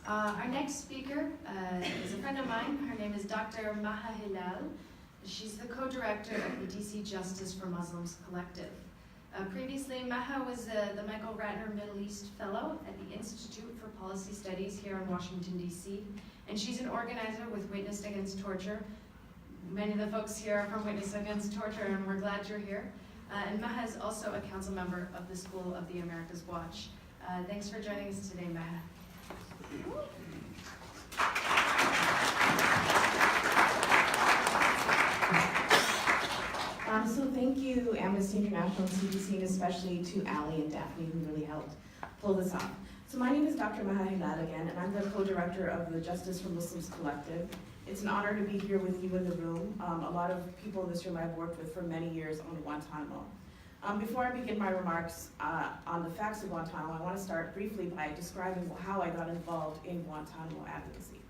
Our next speaker is a friend of mine. Her name is Dr. Maha Hilal. She's the co-director of the DC Justice for Muslims Collective. Previously, Maha was the Michael Ratner Middle East Fellow at the Institute for Policy Studies here in Washington, D.C., and she's an organizer with Witness Against Torture. Many of the folks here are from Witness Against Torture, and we're glad you're here. And Maha is also a council member of the School of the Americas Watch. Thanks for joining us today, Maha. So thank you, Amnesty International and CPC, and especially to Ali and Daphne, who really helped pull this off. So my name is Dr. Maha Hilal again, and I'm the co-director of the Justice for Muslims Collective. It's an honor to be here with you in the room. A lot of people in this room I've worked with for many years on Guantanamo. Before I begin my remarks on the facts of Guantanamo, I want to start briefly by describing how I got involved in Guantanamo advocacy.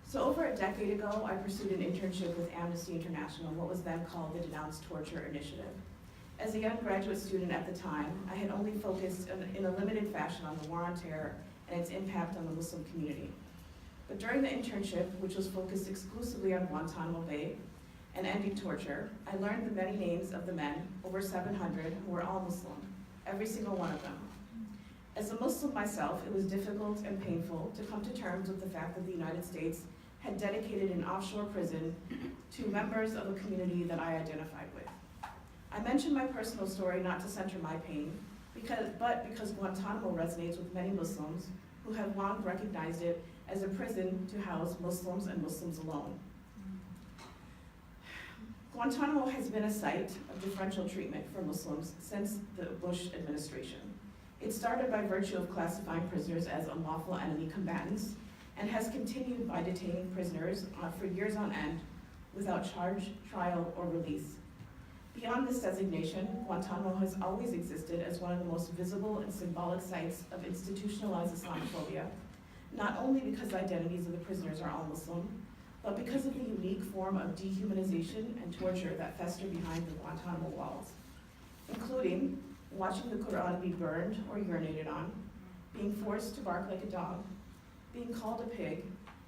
So over a decade ago, I pursued an internship with Amnesty International, what was then called the Denounce Torture Initiative. As a young graduate student at the time, I had only focused in a limited fashion on the war on terror and its impact on the Muslim community. But during the internship, which was focused exclusively on Guantanamo Bay and ending torture, I learned the many names of the men, over 700, who were all Muslim, every single one of them. As a Muslim myself, it was difficult and painful to come to terms with the fact that the United States had dedicated an offshore prison to members of a community that I identified with. I mention my personal story not to center my pain, but because Guantanamo resonates with many Muslims who have long recognized it as a prison to house Muslims and Muslims alone. Guantanamo has been a site of differential treatment for Muslims since the Bush administration. It started by virtue of classifying prisoners as unlawful enemy combatants, and has continued by detaining prisoners for years on end without charge, trial, or release. Beyond this designation, Guantanamo has always existed as one of the most visible and symbolic sites of institutionalized Islamophobia, not only because the identities of the prisoners are all Muslim, but because of the unique form of dehumanization and torture that fester behind the Guantanamo walls, including watching the Quran be burned or urinated on, being forced to bark like a dog, being called a pig,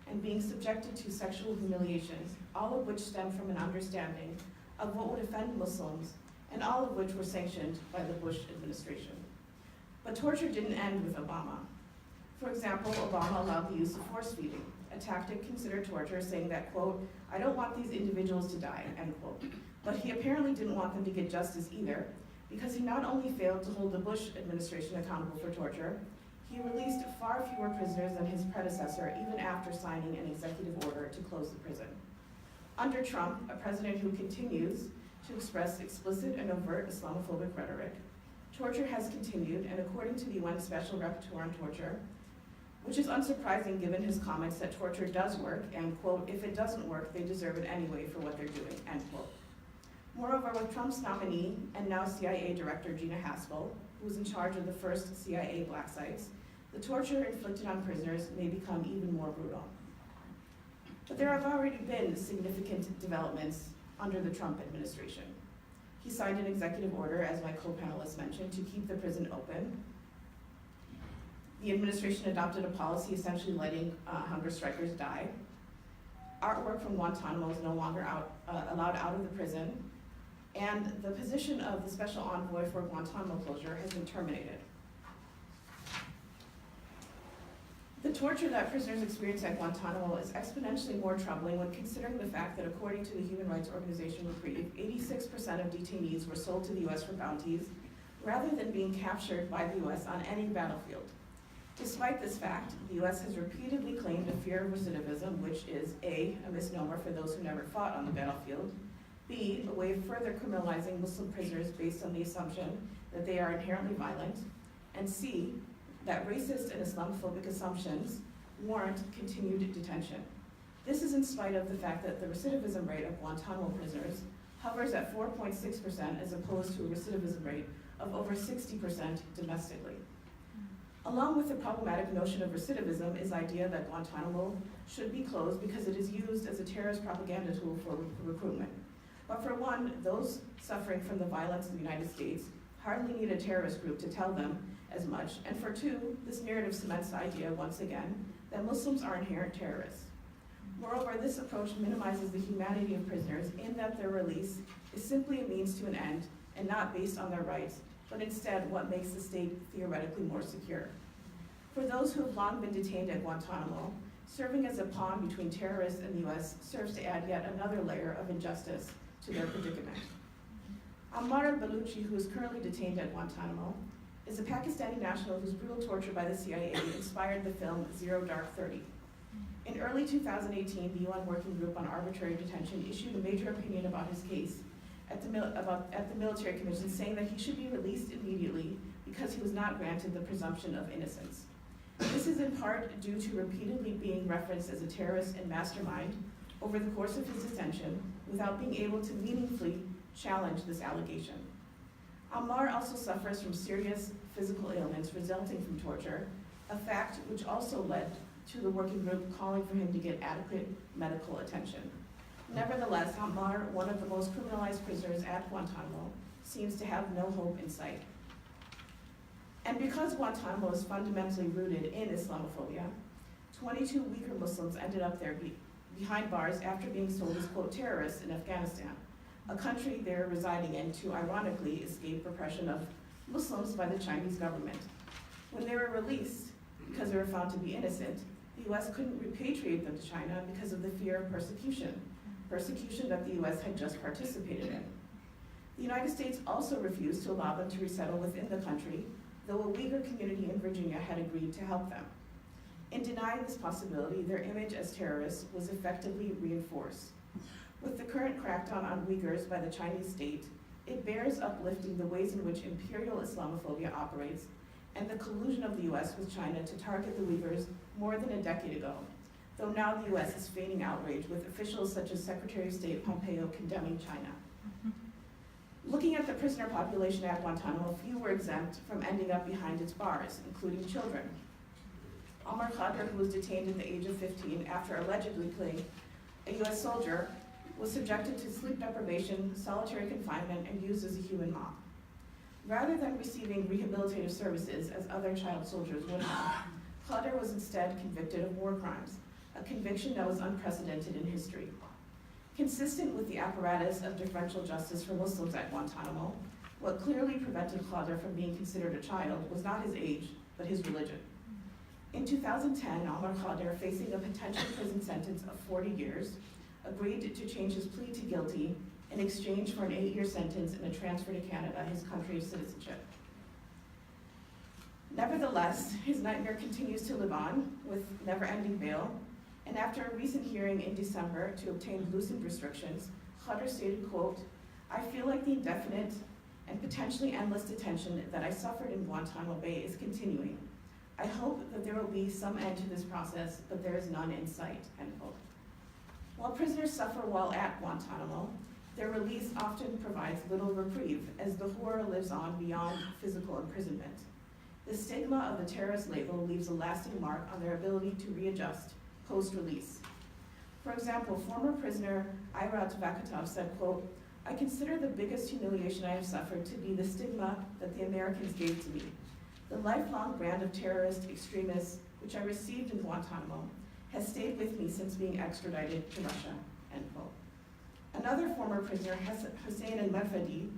and being subjected to sexual humiliations, all of which stem from an understanding of what would offend Muslims, and all of which were sanctioned by the Bush administration. But torture didn't end with Obama. For example, Obama allowed the use of force feeding, a tactic considered torture, saying that, quote, "I don't want these individuals to die," end quote. But he apparently didn't want them to get justice either, because he not only failed to hold the Bush administration accountable for torture, he released far fewer prisoners than his predecessor, even after signing an executive order to close the prison. Under Trump, a president who continues to express explicit and overt Islamophobic rhetoric, torture has continued, and according to the UN Special Rapporteur on Torture, which is unsurprising given his comments that torture does work, and, quote, "If it doesn't work, they deserve it anyway for what they're doing," end quote. Moreover, with Trump's nominee and now CIA Director Gina Haspel, who was in charge of the first CIA black sites, the torture inflicted on prisoners may become even more brutal. But there have already been significant developments under the Trump administration. He signed an executive order, as my co-panelists mentioned, to keep the prison open. The administration adopted a policy essentially letting hunger strikers die. Artwork from Guantanamo is no longer allowed out of the prison, and the position of the special envoy for Guantanamo closure has been terminated. The torture that prisoners experience at Guantanamo is exponentially more troubling when considering the fact that, according to the Human Rights Organization Reprieve, 86% of detainees were sold to the US for bounties, rather than being captured by the US on any battlefield. Despite this fact, the US has repeatedly claimed a fear of recidivism, which is A, a misnomer for those who never fought on the battlefield, B, a way of further criminalizing Muslim prisoners based on the assumption that they are inherently violent, and C, that racist and Islamophobic assumptions warrant continued detention. This is in spite of the fact that the recidivism rate of Guantanamo prisoners hovers at 4.6% as opposed to a recidivism rate of over 60% domestically. Along with the problematic notion of recidivism is the idea that Guantanamo should be closed because it is used as a terrorist propaganda tool for recruitment. But for one, those suffering from the violence in the United States hardly need a terrorist group to tell them as much. And for two, this narrative cements the idea, once again, that Muslims are inherent terrorists. Moreover, this approach minimizes the humanity of prisoners in that their release is simply a means to an end and not based on their rights, but instead what makes the state theoretically more secure. For those who have long been detained at Guantanamo, serving as a pawn between terrorists and the US serves to add yet another layer of injustice to their predicament. Ammar al-Baluchi, who is currently detained at Guantanamo, is a Pakistani national whose brutal torture by the CIA inspired the film Zero Dark 30. In early 2018, the UN Working Group on Arbitrary Detention issued a major opinion about his case at the military commission, saying that he should be released immediately because he was not granted the presumption of innocence. This is in part due to repeatedly being referenced as a terrorist and mastermind over the course of his detention without being able to meaningfully challenge this allegation. Ammar also suffers from serious physical ailments resulting from torture, a fact which also led to the working group calling for him to get adequate medical attention. Nevertheless, Ammar, one of the most criminalized prisoners at Guantanamo, seems to have no hope in sight. And because Guantanamo is fundamentally rooted in Islamophobia, 22 Uyghur Muslims ended up there behind bars after being sold as, quote, terrorists in Afghanistan, a country they're residing in to ironically escape repression of Muslims by the Chinese government. When they were released, because they were found to be innocent, the US couldn't repatriate them to China because of the fear of persecution that the US had just participated in. The United States also refused to allow them to resettle within the country, though a Uyghur community in Virginia had agreed to help them. In denying this possibility, their image as terrorists was effectively reinforced. With the current crackdown on Uyghurs by the Chinese state, it bears uplifting the ways in which imperial Islamophobia operates and the collusion of the US with China to target the Uyghurs more than a decade ago, though now the US is feigning outrage with officials such as Secretary of State Pompeo condemning China. Looking at the prisoner population at Guantanamo, few were exempt from ending up behind its bars, including children. Omar Khadr, who was detained at the age of 15 after allegedly killing a US soldier, was subjected to sleep deprivation, solitary confinement, and used as a human mop. Rather than receiving rehabilitative services as other child soldiers would have, Khadr was instead convicted of war crimes, a conviction that was unprecedented in history. Consistent with the apparatus of differential justice for Muslims at Guantanamo, what clearly prevented Khadr from being considered a child was not his age, but his religion. In 2010, Omar Khadr, facing a potential prison sentence of 40 years, agreed to change his plea to guilty in exchange for an 8-year sentence and a transfer to Canada, his country of citizenship. Nevertheless, his nightmare continues to live on with never-ending bail, and after a recent hearing in December to obtain loosened restrictions, Khadr stated, quote, "I feel like the indefinite and potentially endless detention that I suffered in Guantanamo Bay is continuing. I hope that there will be some end to this process, but there is none in sight," end quote. While prisoners suffer while at Guantanamo, their release often provides little reprieve as the horror lives on beyond physical imprisonment. The stigma of the terrorist label leaves a lasting mark on their ability to readjust post-release. For example, former prisoner Irat Vakatov said, quote, "I consider the biggest humiliation I have suffered to be the stigma that the Americans gave to me. The lifelong brand of terrorist extremists which I received in Guantanamo has stayed with me since being extradited to Russia," end quote. Another former prisoner, Hussein al-Marfadi,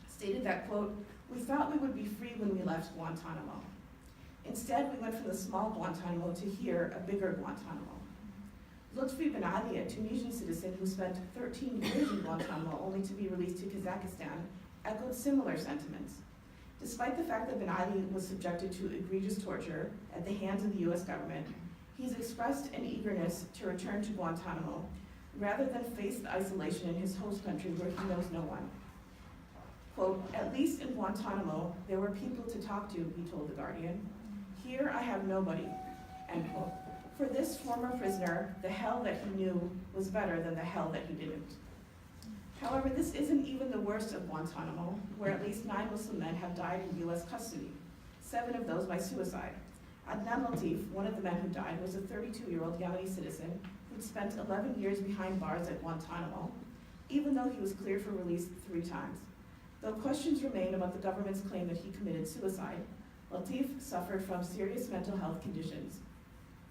stated that, quote, "We thought we would be free when we left Guantanamo. Instead, we went from the small Guantanamo to here, a bigger Guantanamo." Lutfi Ben Ali, a Tunisian citizen who spent 13 years in Guantanamo only to be released to Kazakhstan, echoed similar sentiments. Despite the fact that Ben Ali was subjected to egregious torture at the hands of the US government, he's expressed an eagerness to return to Guantanamo rather than face the isolation in his host country where he knows no one. Quote, "At least in Guantanamo, there were people to talk to," he told The Guardian. "Here I have nobody," end quote. For this former prisoner, the hell that he knew was better than the hell that he didn't. However, this isn't even the worst of Guantanamo, where at least 9 Muslim men have died in US custody, 7 of those by suicide. Adnan Latif, one of the men who died, was a 32-year-old Yemeni citizen who'd spent 11 years behind bars at Guantanamo, even though he was cleared for release 3 times. Though questions remain about the government's claim that he committed suicide, Latif suffered from serious mental health conditions.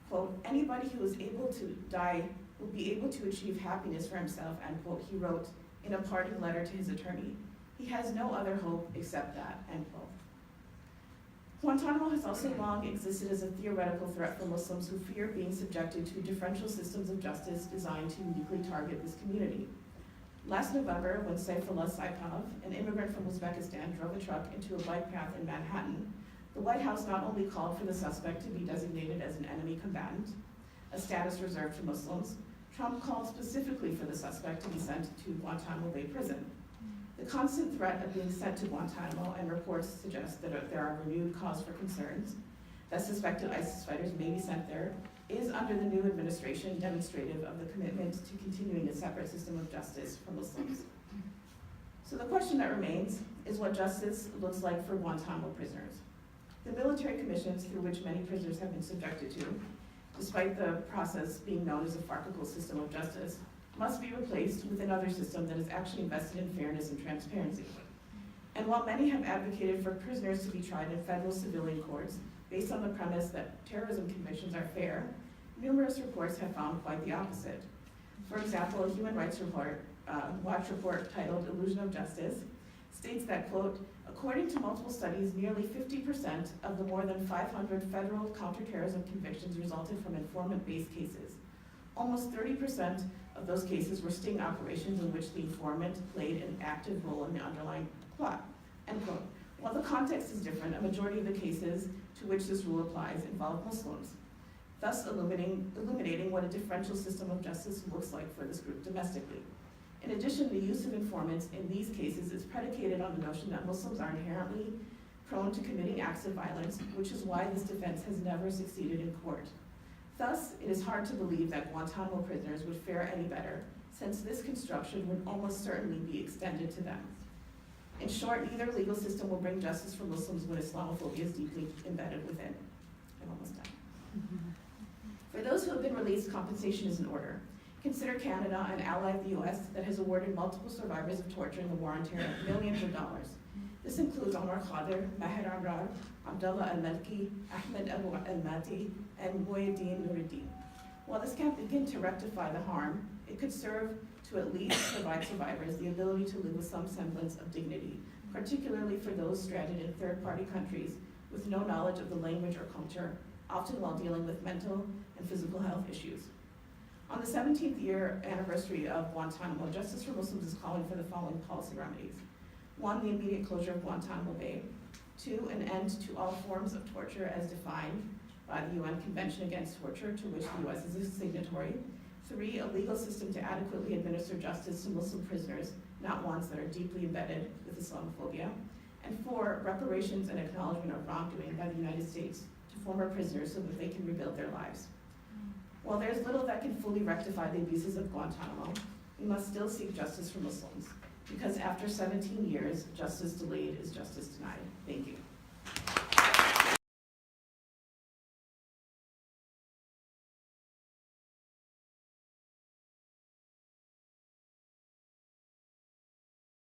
quote, "Anybody who is able to die will be able to achieve happiness for himself," end quote, he wrote in a parting letter to his attorney. He has no other hope except that, end quote. Guantanamo has also long existed as a theoretical threat for Muslims who fear being subjected to differential systems of justice designed to uniquely target this community. Last November, when Saifullah Saipov, an immigrant from Uzbekistan, drove a truck into a bike path in Manhattan, the White House not only called for the suspect to be designated as an enemy combatant, a status reserved to Muslims, Trump called specifically for the suspect to be sent to Guantanamo Bay Prison. The constant threat of being sent to Guantanamo, and reports suggest that there are renewed cause for concerns that suspected ISIS fighters may be sent there, is under the new administration demonstrative of the commitment to continuing a separate system of justice for Muslims. So the question that remains is what justice looks like for Guantanamo prisoners. The military commissions through which many prisoners have been subjected to, despite the process being known as a farcical system of justice, must be replaced with another system that is actually invested in fairness and transparency. And while many have advocated for prisoners to be tried in federal civilian courts based on the premise that terrorism convictions are fair, numerous reports have found quite the opposite. For example, a Human Rights Watch report titled "Illusion of Justice" states that, quote, "According to multiple studies, nearly 50% of the more than 500 federal counterterrorism convictions resulted from informant-based cases. Almost 30% of those cases were sting operations in which the informant played an active role in the underlying plot," end quote. While the context is different, a majority of the cases to which this rule applies involve Muslims, thus illuminating what a differential system of justice looks like for this group domestically. In addition, the use of informants in these cases is predicated on the notion that Muslims are inherently prone to committing acts of violence, which is why this defense has never succeeded in court. Thus, it is hard to believe that Guantanamo prisoners would fare any better, since this construction would almost certainly be extended to them. In short, neither legal system will bring justice for Muslims when Islamophobia is deeply embedded within. I'm almost done. For those who have been released, compensation is in order. Consider Canada, an ally of the US that has awarded multiple survivors of torture in the war on terror millions of dollars. This includes Omar Khader, Maher Amrar, Abdullah al-Malki, Ahmed Abu al-Mati, and Muhyiddin Nuruddin. While this can't begin to rectify the harm, it could serve to at least provide survivors the ability to live with some semblance of dignity, particularly for those stranded in third-party countries with no knowledge of the language or culture, often while dealing with mental and physical health issues. On the 17th year anniversary of Guantanamo, Justice for Muslims is calling for the following policy remedies. 1, the immediate closure of Guantanamo Bay. 2, an end to all forms of torture as defined by the UN Convention Against Torture, to which the US is a signatory. 3, a legal system to adequately administer justice to Muslim prisoners, not ones that are deeply embedded with Islamophobia. And 4, reparations and acknowledgement of wrongdoing by the United States to former prisoners so that they can rebuild their lives. While there's little that can fully rectify the abuses of Guantanamo, we must still seek justice for Muslims, because after 17 years, justice delayed is justice denied. Thank you.